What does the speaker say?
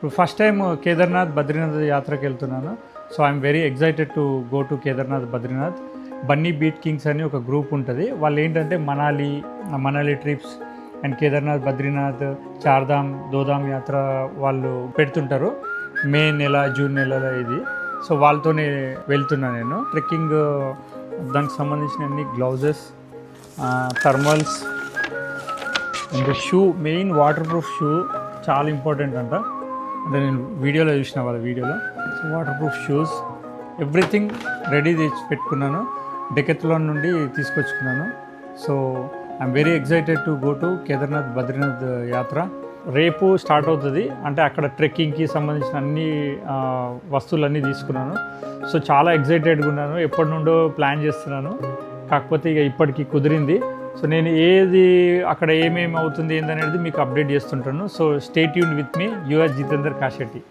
ఇప్పుడు first time Kedarnath Badrinath యాత్రకి వెళ్తున్నాను. So I'm very excited to go to Kedarnath Badrinath. Bunny beat Kings అని ఒక గ్రూప్ ఉంటుంది. వాళ్ళు ఏంటంటే మనాలి ట్రిప్స్ అండ్ కేదార్నాథ్ బద్రీనాథ్ చార్ధామ్ దోధామ్ యాత్ర వాళ్ళు పెడుతుంటారు. మే నెల జూన్ నెలలో ఇది. సో వాళ్ళతోనే వెళ్తున్నాను నేను. ట్రెక్కింగ్ దానికి సంబంధించిన అన్ని gloves, thermals and shoe, main waterproof shoe చాలా ఇంపార్టెంట్ అంట. అంటే నేను వీడియోలో చూసిన వాళ్ళ వీడియోలో. So waterproof shoes everything ready చేసి పెట్టుకున్నాను. డెకెత్లాన్ నుండి తీసుకొచ్చుకున్నాను. So I'm very excited to go to Kedarnath Badrinath yatra. రేపు స్టార్ట్ అవుతుంది. అంటే అక్కడ ట్రెక్కింగ్కి సంబంధించిన అన్ని వస్తువులన్నీ తీసుకున్నాను. సో చాలా ఎక్సైటెడ్గా ఉన్నాను. ఎప్పటి నుండో ప్లాన్ చేస్తున్నాను. కాకపోతే ఇక ఇప్పటికి కుదిరింది. సో నేను ఏది అక్కడ ఏమేమి అవుతుంది ఏందనేది మీకు అప్డేట్ చేస్తుంటాను. So stay tuned with me, your Jitender Kasetti.